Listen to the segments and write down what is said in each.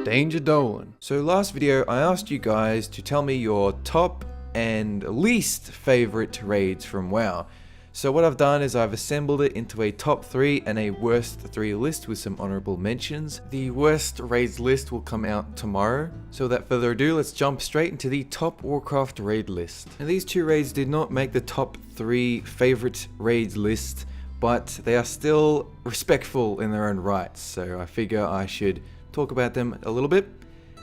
Danger Dolan. So last video I asked you guys to tell me your top and least favorite raids from WoW. So what I've done is I've assembled it into a top 3 and a worst 3 list with some honorable mentions. The worst raids list will come out tomorrow. So without further ado, let's jump straight into the top Warcraft raid list. Now these 2 raids did not make the top 3 favorite raids list, but they are still respectful in their own rights. So I figure I should talk about them a little bit.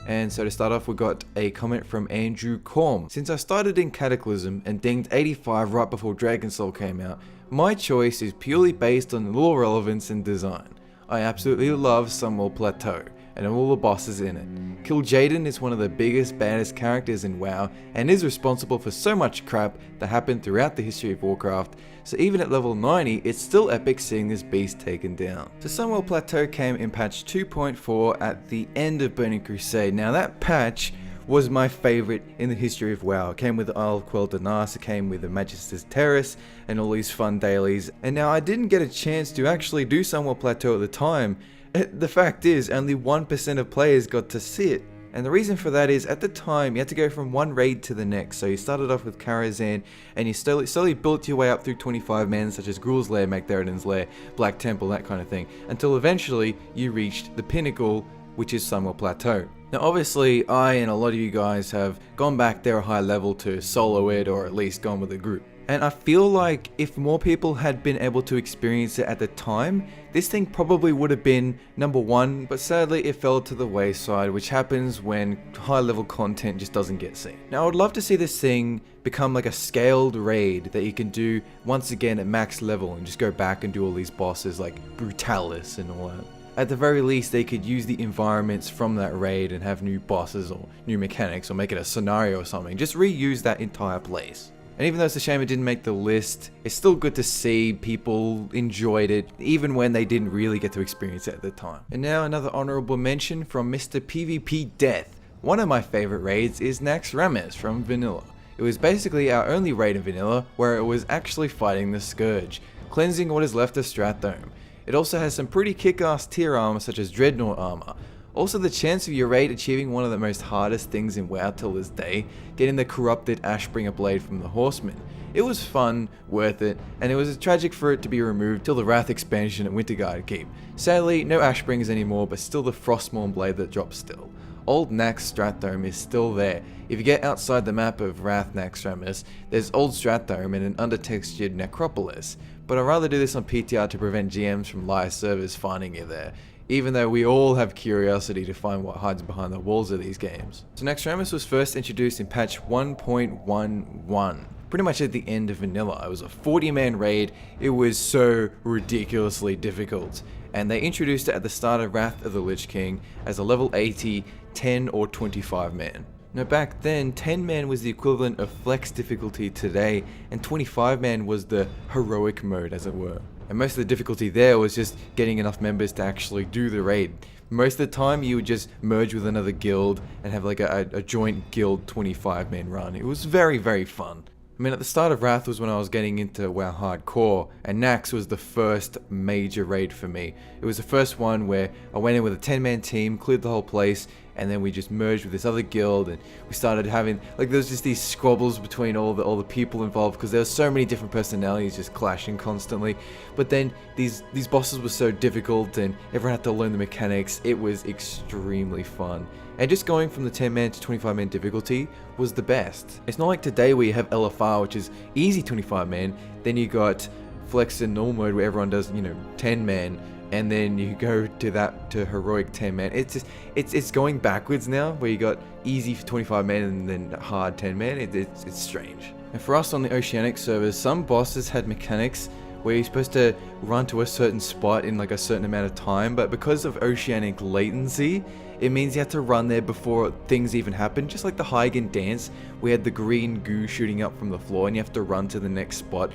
And so to start off, we got a comment from Andrew Corm. Since I started in Cataclysm and dinged 85 right before Dragon Soul came out, my choice is purely based on lore relevance and design. I absolutely love Sunwell Plateau and all the bosses in it. Kil'jaeden is one of the biggest, baddest characters in WoW and is responsible for so much crap that happened throughout the history of Warcraft, so even at level 90, it's still epic seeing this beast taken down. So Sunwell Plateau came in patch 2.4 at the end of Burning Crusade. Now that patch was my favorite in the history of WoW. It came with the Isle of Quel'Danas, it came with the Magister's Terrace, and all these fun dailies. And now I didn't get a chance to actually do Sunwell Plateau at the time. The fact is, only 1% of players got to see it. And the reason for that is, at the time, you had to go from one raid to the next. So you started off with Karazhan, and you slowly built your way up through 25 men, such as Gruul's Lair, Magtheridon's Lair, Black Temple, that kind of thing, until eventually you reached the pinnacle, which is Sunwell Plateau. Now obviously, I and a lot of you guys have gone back there a high level to solo it, or at least gone with a group. And I feel like if more people had been able to experience it at the time, this thing probably would have been number 1, but sadly it fell to the wayside, which happens when high level content just doesn't get seen. Now I would love to see this thing become like a scaled raid that you can do once again at max level and just go back and do all these bosses like Brutalis and all that. At the very least, they could use the environments from that raid and have new bosses or new mechanics, or make it a scenario or something. Just reuse that entire place. And even though it's a shame it didn't make the list, it's still good to see people enjoyed it, even when they didn't really get to experience it at the time. And now another honorable mention from Mr. PvP Death. One of my favorite raids is Naxxramas from Vanilla. It was basically our only raid in Vanilla where it was actually fighting the Scourge, cleansing what is left of Strathdome. It also has some pretty kick-ass tier armor such as Dreadnought armor. Also the chance of your raid achieving one of the most hardest things in WoW till this day, getting the corrupted Ashbringer blade from the Horseman. It was fun, worth it, and it was tragic for it to be removed till the Wrath expansion at Winterguard Keep. Sadly, no Ashbringers anymore, but still the Frostmourne blade that drops still. Old Nax Strathdome is still there. If you get outside the map of Wrath Naxxramas, there's Old Strathdome and an undertextured Necropolis, but I'd rather do this on PTR to prevent GMs from live servers finding you there, even though we all have curiosity to find what hides behind the walls of these games. So Naxxramas was first introduced in patch 1.11, pretty much at the end of Vanilla. It was a 40-man raid. It was so ridiculously difficult, and they introduced it at the start of Wrath of the Lich King as a level 80, 10 or 25 man. Now back then, 10 man was the equivalent of flex difficulty today, and 25 man was the heroic mode, as it were. And most of the difficulty there was just getting enough members to actually do the raid. Most of the time you would just merge with another guild and have like a joint guild 25 man run. It was very, very fun. I mean, at the start of Wrath was when I was getting into WoW Hardcore, and Nax was the first major raid for me. It was the first one where I went in with a 10-man team, cleared the whole place, and then we just merged with this other guild, and we started having, like, there was just these squabbles between all the people involved, because there were so many different personalities just clashing constantly. But then these bosses were so difficult, and everyone had to learn the mechanics. It was extremely fun. And just going from the 10-man to 25-man difficulty was the best. It's not like today where you have LFR, which is easy 25-man, then you got Flex and Null mode where everyone does, 10-man, and then you go to heroic 10-man. It's going backwards now, where you got easy for 25-man and then hard 10-man. It's strange. And for us on the Oceanic servers, some bosses had mechanics where you're supposed to run to a certain spot in like a certain amount of time, but because of Oceanic latency, it means you have to run there before things even happen. Just like the Hygan dance, we had the green goo shooting up from the floor and you have to run to the next spot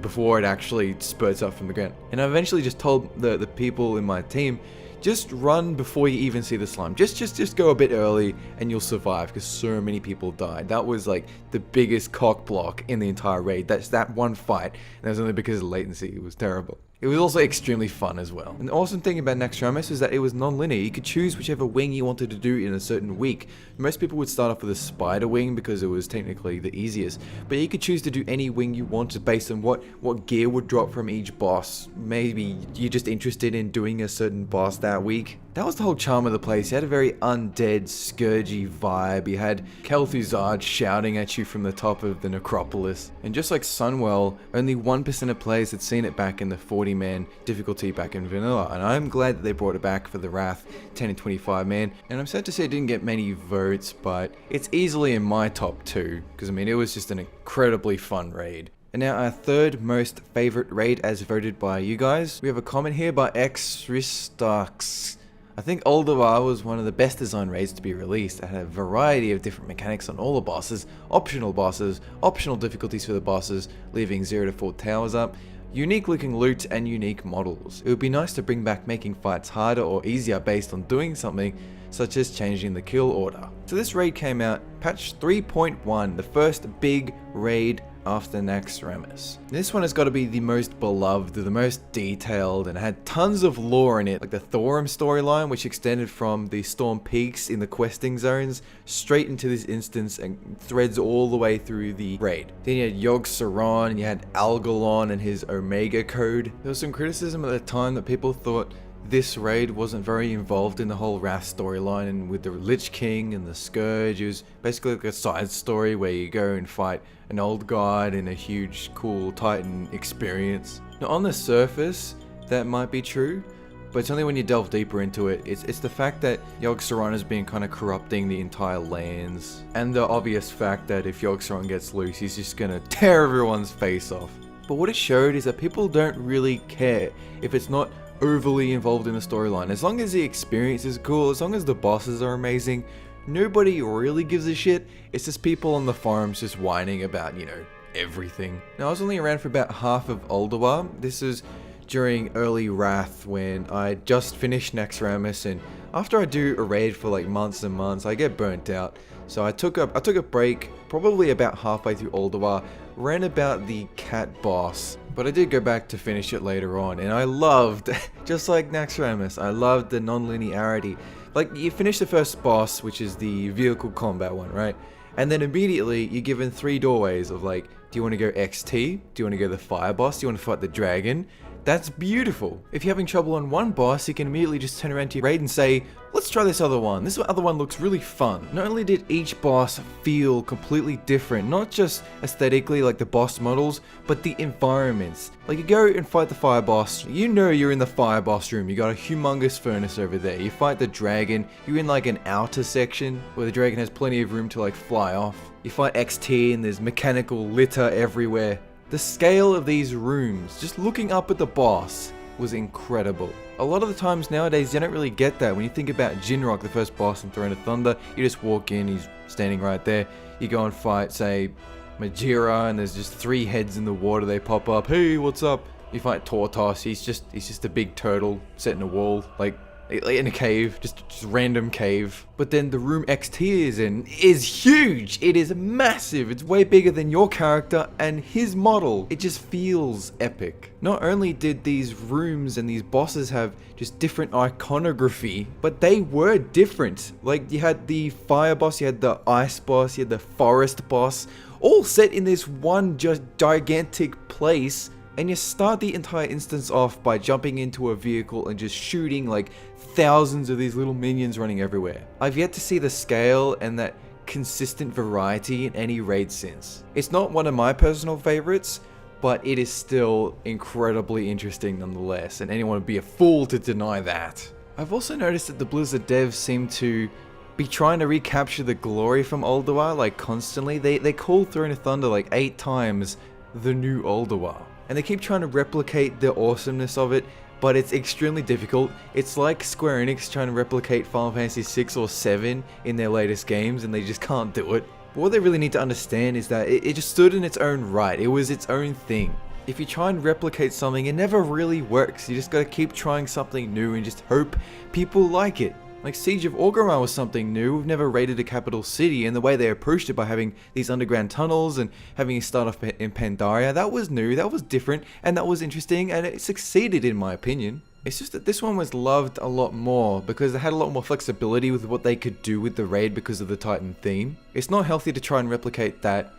before it actually spurts up from the ground. And I eventually just told the people in my team, just run before you even see the slime. Just go a bit early and you'll survive, because so many people died. That was like the biggest cock block in the entire raid. That's that one fight, and that was only because of latency. It was terrible. It was also extremely fun as well. And the awesome thing about Naxxramas is that it was non-linear. You could choose whichever wing you wanted to do in a certain week. Most people would start off with a spider wing because it was technically the easiest, but you could choose to do any wing you wanted based on what gear would drop from each boss. Maybe you're just interested in doing a certain boss that week. That was the whole charm of the place. You had a very undead, scourgy vibe. You had Kel'Thuzad shouting at you from the top of the necropolis. And just like Sunwell, only 1% of players had seen it back in the 40-man difficulty back in vanilla. And I'm glad that they brought it back for the Wrath 10 and 25 man. And I'm sad to say it didn't get many votes, but it's easily in my top 2. Because I mean, it was just an incredibly fun raid. And now our third most favorite raid as voted by you guys. We have a comment here by Ahn'Qiraj. I think Ulduar was one of the best design raids to be released. It had a variety of different mechanics on all the bosses, optional difficulties for the bosses, leaving 0 to 4 towers up, unique looking loot and unique models. It would be nice to bring back making fights harder or easier based on doing something such as changing the kill order. So this raid came out patch 3.1, the first big raid after Naxxramas. This one has got to be the most beloved, the most detailed, and had tons of lore in it, like the Thorim storyline, which extended from the Storm Peaks in the questing zones straight into this instance and threads all the way through the raid. Then you had Yogg-Saron, and you had Algalon and his Omega code. There was some criticism at the time that people thought this raid wasn't very involved in the whole Wrath storyline, and with the Lich King and the Scourge, it was basically like a side story where you go and fight an old guard in a huge, cool Titan experience. Now on the surface, that might be true, but it's only when you delve deeper into it. It's the fact that Yogg-Saron has been kind of corrupting the entire lands, and the obvious fact that if Yogg-Saron gets loose, he's just gonna tear everyone's face off. But what it showed is that people don't really care if it's not overly involved in the storyline. As long as the experience is cool, as long as the bosses are amazing, nobody really gives a shit. It's just people on the forums just whining about, you know, everything. Now I was only around for about half of Ulduar. This is during early Wrath when I just finished Naxxramas, and after I do a raid for like months and months, I get burnt out. So I took a break, probably about halfway through Ulduar, ran about the cat boss, but I did go back to finish it later on, and I loved, just like Naxxramas, I loved the non-linearity. Like, you finish the first boss, which is the vehicle combat one, right? And then immediately you're given 3 doorways of like, do you want to go XT? Do you want to go the fire boss? Do you want to fight the dragon? That's beautiful. If you're having trouble on one boss, you can immediately just turn around to your raid and say, let's try this other one. This other one looks really fun. Not only did each boss feel completely different, not just aesthetically like the boss models, but the environments. Like, you go and fight the fire boss, you know you're in the fire boss room, you got a humongous furnace over there. You fight the dragon, you're in like an outer section where the dragon has plenty of room to like fly off. You fight XT and there's mechanical litter everywhere. The scale of these rooms, just looking up at the boss, was incredible. A lot of the times nowadays you don't really get that. When you think about Jinrock, the first boss in Throne of Thunder, you just walk in, he's standing right there. You go and fight, say, Majira, and there's just 3 heads in the water, they pop up, hey, what's up? You fight Tortos, he's just a big turtle set in a wall, like in a cave, just random cave. But then the room XT is in is huge. It is massive. It's way bigger than your character and his model. It just feels epic. Not only did these rooms and these bosses have just different iconography, but they were different. Like, you had the fire boss, you had the ice boss, you had the forest boss, all set in this one just gigantic place. And you start the entire instance off by jumping into a vehicle and just shooting like thousands of these little minions running everywhere. I've yet to see the scale and that consistent variety in any raid since. It's not one of my personal favorites, but it is still incredibly interesting nonetheless, and anyone would be a fool to deny that. I've also noticed that the Blizzard devs seem to be trying to recapture the glory from Ulduar like constantly. They call Throne of Thunder like 8 times the new Ulduar. And they keep trying to replicate the awesomeness of it, but it's extremely difficult. It's like Square Enix trying to replicate Final Fantasy 6 or 7 in their latest games, and they just can't do it. But what they really need to understand is that it just stood in its own right. It was its own thing. If you try and replicate something, it never really works. You just gotta keep trying something new and just hope people like it. Like Siege of Orgrimmar was something new. We've never raided a capital city, and the way they approached it by having these underground tunnels and having you start off in Pandaria, that was new, that was different, and that was interesting, and it succeeded in my opinion. It's just that this one was loved a lot more because they had a lot more flexibility with what they could do with the raid because of the Titan theme. It's not healthy to try and replicate that,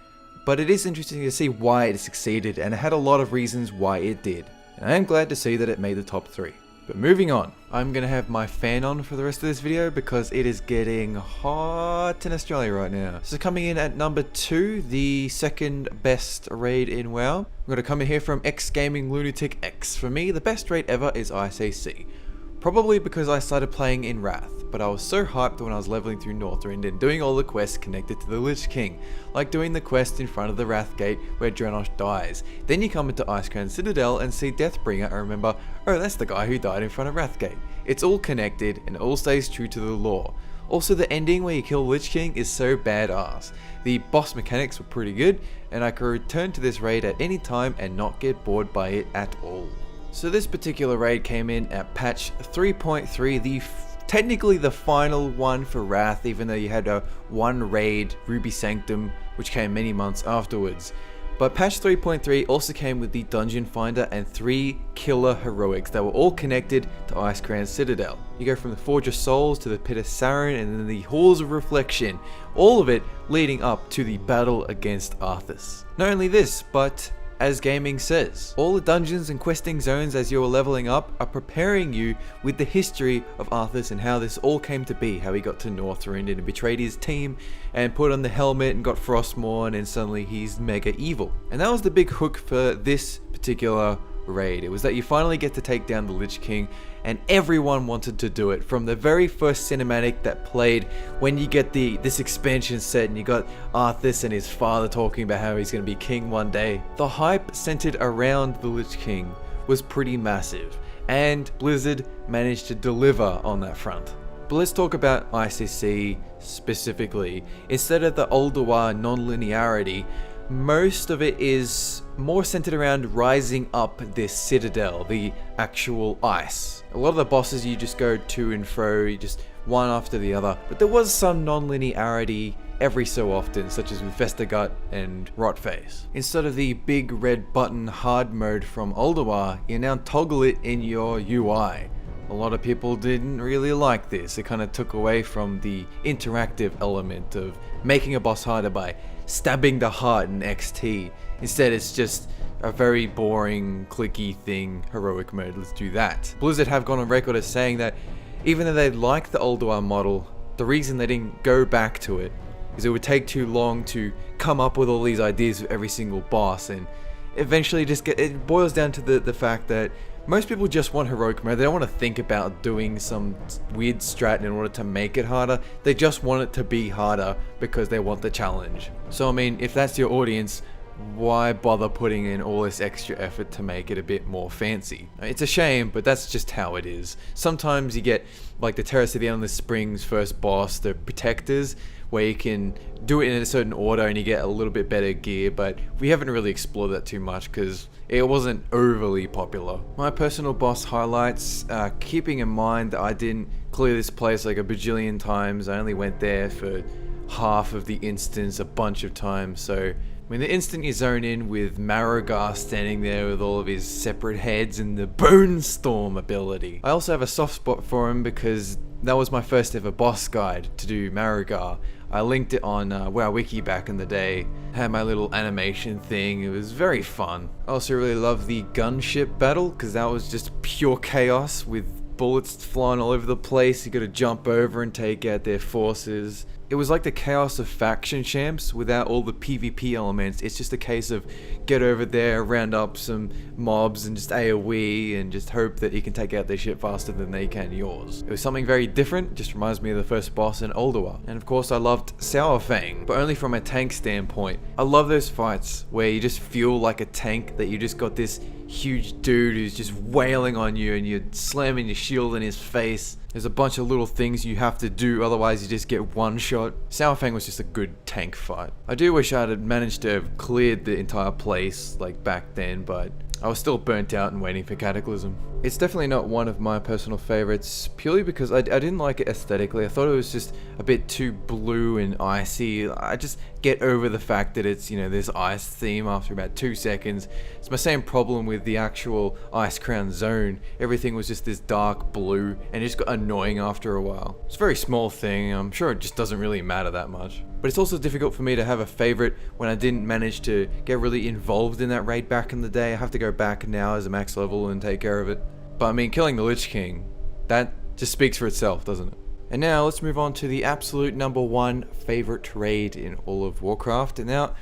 but it is interesting to see why it succeeded, and it had a lot of reasons why it did. And I am glad to see that it made the top 3. But moving on, I'm going to have my fan on for the rest of this video because it is getting hot in Australia right now. So coming in at number 2, the second best raid in WoW. I'm going to come in here from X Gaming Lunatic X. For me, the best raid ever is ICC. Probably because I started playing in Wrath, but I was so hyped when I was leveling through Northrend and doing all the quests connected to the Lich King, like doing the quest in front of the Wrath Gate where Drenosh dies. Then you come into Icecrown Citadel and see Deathbringer and remember, oh, that's the guy who died in front of Wrathgate. It's all connected and it all stays true to the lore. Also, the ending where you kill Lich King is so badass. The boss mechanics were pretty good, and I could return to this raid at any time and not get bored by it at all. So this particular raid came in at patch 3.3, technically the final one for Wrath, even though you had a one raid, Ruby Sanctum, which came many months afterwards. But patch 3.3 also came with the Dungeon Finder and 3 killer heroics that were all connected to Icecrown Citadel. You go from the Forge of Souls to the Pit of Sauron and then the Halls of Reflection, all of it leading up to the battle against Arthas. Not only this, but as gaming says, all the dungeons and questing zones as you're leveling up are preparing you with the history of Arthas and how this all came to be, how he got to Northrend and betrayed his team and put on the helmet and got Frostmourne and suddenly he's mega evil. And that was the big hook for this particular raid. It was that you finally get to take down the Lich King, and everyone wanted to do it. From the very first cinematic that played when you get this expansion set and you got Arthas and his father talking about how he's going to be king one day, the hype centered around the Lich King was pretty massive, and Blizzard managed to deliver on that front. But let's talk about ICC specifically. Instead of the Ulduar non-linearity, most of it is more centered around rising up this citadel, the actual ice. A lot of the bosses you just go to and fro, you just one after the other, but there was some non-linearity every so often, such as with Vestergut and Rotface. Instead of the big red button hard mode from Ulduar, you now toggle it in your UI. A lot of people didn't really like this. It kind of took away from the interactive element of making a boss harder by stabbing the heart in XT. Instead, it's just a very boring, clicky thing, heroic mode, let's do that. Blizzard have gone on record as saying that even though they like the Ulduar model, the reason they didn't go back to it is it would take too long to come up with all these ideas for every single boss, and eventually it boils down to the fact that most people just want heroic mode. They don't want to think about doing some weird strat in order to make it harder. They just want it to be harder because they want the challenge. So I mean, if that's your audience, why bother putting in all this extra effort to make it a bit more fancy? It's a shame, but that's just how it is. Sometimes you get like the Terrace of the Endless Springs first boss, the Protectors, where you can do it in a certain order and you get a little bit better gear, but we haven't really explored that too much because it wasn't overly popular. My personal boss highlights, keeping in mind that I didn't clear this place like a bajillion times. I only went there for half of the instance a bunch of times, so I mean, the instant you zone in with Marrogar standing there with all of his separate heads and the Bone Storm ability. I also have a soft spot for him because that was my first ever boss guide to do Marrogar. I linked it on WoWWiki back in the day, had my little animation thing, it was very fun. I also really love the gunship battle because that was just pure chaos with bullets flying all over the place. You gotta jump over and take out their forces. It was like the chaos of faction champs without all the PvP elements. It's just a case of get over there, round up some mobs and just AoE and just hope that you can take out their shit faster than they can yours. It was something very different, just reminds me of the first boss in Ulduar. And of course I loved Sourfang, but only from a tank standpoint. I love those fights where you just feel like a tank, that you just got this huge dude who's just wailing on you and you're slamming your shield in his face. There's a bunch of little things you have to do, otherwise you just get one shot. Sourfang was just a good tank fight. I do wish I had managed to have cleared the entire place like back then, but I was still burnt out and waiting for Cataclysm. It's definitely not one of my personal favorites, purely because I didn't like it aesthetically. I thought it was just a bit too blue and icy. I just get over the fact that it's, this ice theme after about 2 seconds. It's my same problem with the actual Ice Crown zone. Everything was just this dark blue and it just got annoying after a while. It's a very small thing. I'm sure it just doesn't really matter that much. But it's also difficult for me to have a favorite when I didn't manage to get really involved in that raid back in the day. I have to go back now as a max level and take care of it. But I mean, killing the Lich King, that just speaks for itself, doesn't it? And now let's move on to the absolute #1 favorite raid in all of Warcraft. And now,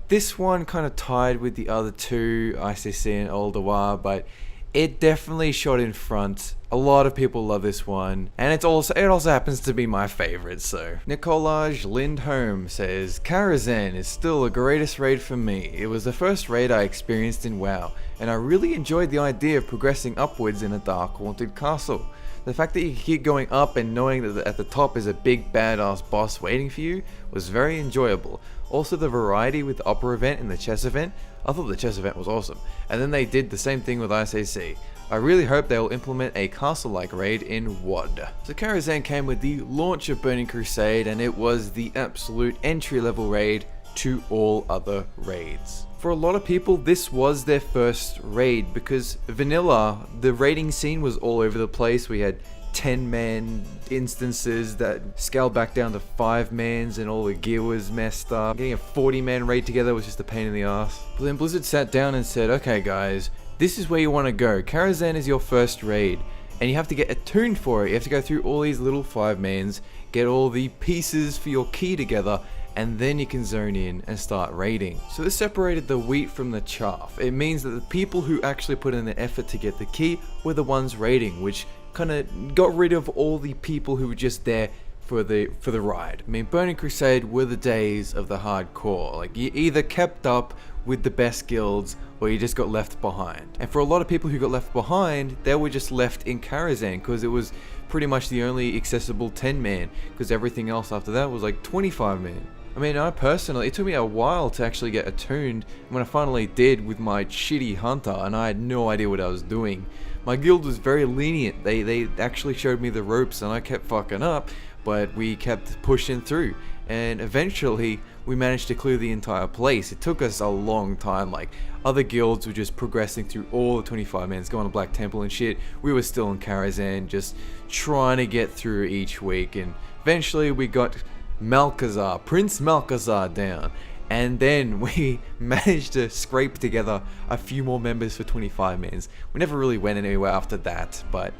this one kind of tied with the other two, ICC and Ulduar, but it definitely shot in front. A lot of people love this one, and it also happens to be my favorite. So Ahn'Qiraj Lindholm says, Karazhan is still the greatest raid for me. It was the first raid I experienced in WoW, and I really enjoyed the idea of progressing upwards in a dark haunted castle. The fact that you keep going up and knowing that at the top is a big badass boss waiting for you was very enjoyable. Also, the variety with the upper event and the chess event, I thought the chess event was awesome. And then they did the same thing with ICC. I really hope they will implement a castle-like raid in WoD. So Karazhan came with the launch of Burning Crusade, and it was the absolute entry-level raid to all other raids. For a lot of people, this was their first raid because vanilla, the raiding scene was all over the place. We had 10-man instances that scaled back down to 5-mans and all the gear was messed up. Getting a 40-man raid together was just a pain in the ass. But then Blizzard sat down and said, okay guys, this is where you want to go. Karazhan is your first raid and you have to get attuned for it. You have to go through all these little 5-mans, get all the pieces for your key together, and then you can zone in and start raiding. So this separated the wheat from the chaff. It means that the people who actually put in the effort to get the key were the ones raiding, which kind of got rid of all the people who were just there for the ride. I mean, Burning Crusade were the days of the hardcore. Like, you either kept up with the best guilds or you just got left behind. And for a lot of people who got left behind, they were just left in Karazhan because it was pretty much the only accessible 10-man, because everything else after that was like 25-man. I mean, I personally, it took me a while to actually get attuned. When I finally did with my shitty hunter, and I had no idea what I was doing. My guild was very lenient. They actually showed me the ropes, and I kept fucking up, but we kept pushing through. And eventually, we managed to clear the entire place. It took us a long time. Like, other guilds were just progressing through all the 25-mans, going to Black Temple and shit. We were still in Karazhan, just trying to get through each week, and eventually we got Malchezaar, Prince Malchezaar down, and then we managed to scrape together a few more members for 25-mans. We never really went anywhere after that, but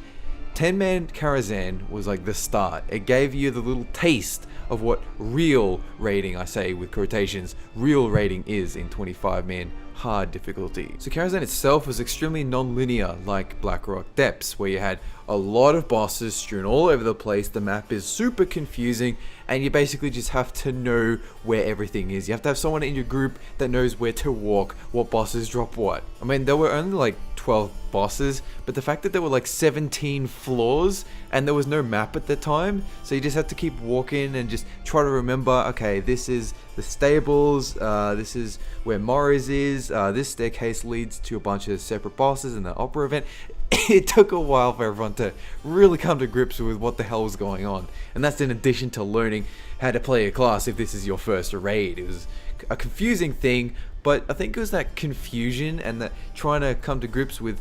10-man Karazhan was like the start. It gave you the little taste of what real raiding, I say with quotations, real raiding is in 25-man hard difficulty. So Karazhan itself was extremely non-linear, like Blackrock Depths, where you had a lot of bosses strewn all over the place. The map is super confusing, and you basically just have to know where everything is. You have to have someone in your group that knows where to walk, what bosses drop what. I mean, there were only like 12 bosses, but the fact that there were like 17 floors and there was no map at the time, so you just had to keep walking and just try to remember, okay, this is the stables, this is where Morris is, this staircase leads to a bunch of separate bosses in the opera event. It took a while for everyone to really come to grips with what the hell was going on, and that's in addition to learning how to play a class if this is your first raid. It was a confusing thing, but I think it was that confusion and that trying to come to grips with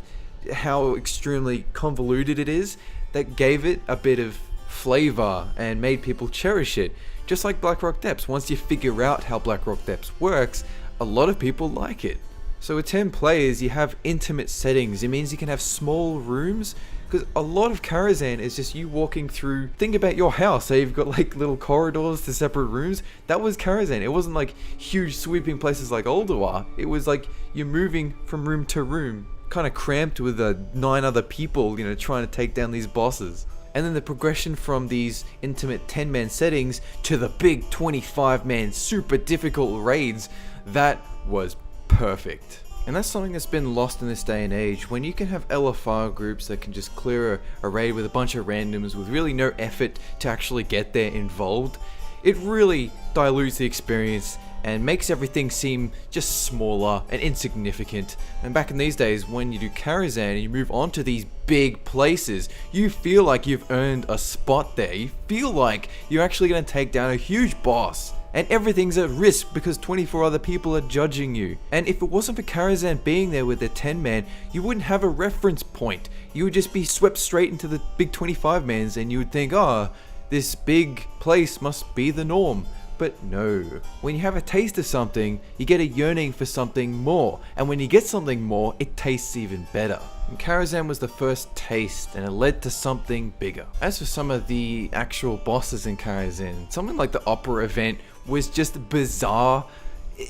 how extremely convoluted it is that gave it a bit of flavor and made people cherish it. Just like Blackrock Depths, once you figure out how Blackrock Depths works, a lot of people like it. So with 10 players, you have intimate settings. It means you can have small rooms, because a lot of Karazhan is just you walking through. Think about your house, so you've got like little corridors to separate rooms. That was Karazhan. It wasn't like huge sweeping places like Ulduar. It was like you're moving from room to room, kind of cramped with 9 other people, trying to take down these bosses. And then the progression from these intimate 10-man settings to the big 25-man super difficult raids, that was perfect. And that's something that's been lost in this day and age, when you can have LFR groups that can just clear a raid with a bunch of randoms with really no effort to actually get there involved. It really dilutes the experience and makes everything seem just smaller and insignificant. And back in these days, when you do Karazhan and you move on to these big places, you feel like you've earned a spot there. You feel like you're actually going to take down a huge boss. And everything's at risk because 24 other people are judging you. And if it wasn't for Karazhan being there with their 10-man, you wouldn't have a reference point. You would just be swept straight into the big 25-mans and you would think, oh, this big place must be the norm. But no, when you have a taste of something, you get a yearning for something more. And when you get something more, it tastes even better. And Karazhan was the first taste, and it led to something bigger. As for some of the actual bosses in Karazhan, something like the opera event was just bizarre.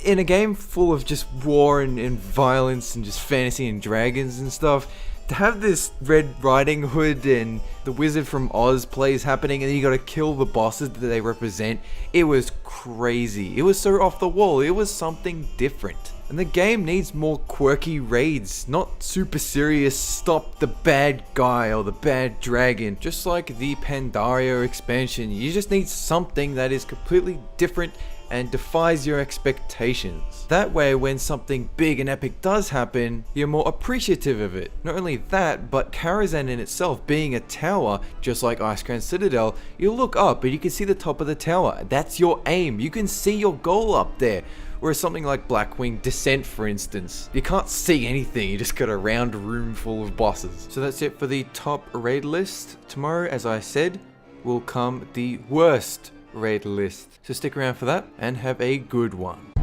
In a game full of just war and violence and just fantasy and dragons and stuff, to have this Red Riding Hood and the Wizard from Oz plays happening and then you gotta kill the bosses that they represent, it was crazy. It was so off the wall, it was something different. And the game needs more quirky raids, not super serious stop the bad guy or the bad dragon. Just like the Pandaria expansion, you just need something that is completely different and defies your expectations. That way, when something big and epic does happen, you're more appreciative of it. Not only that, but Karazhan in itself being a tower, just like Icecrown Citadel, you look up and you can see the top of the tower. That's your aim. You can see your goal up there. Whereas something like Blackwing Descent, for instance, you can't see anything, you just got a round room full of bosses. So that's it for the top raid list. Tomorrow, as I said, will come the worst raid list. So stick around for that and have a good one.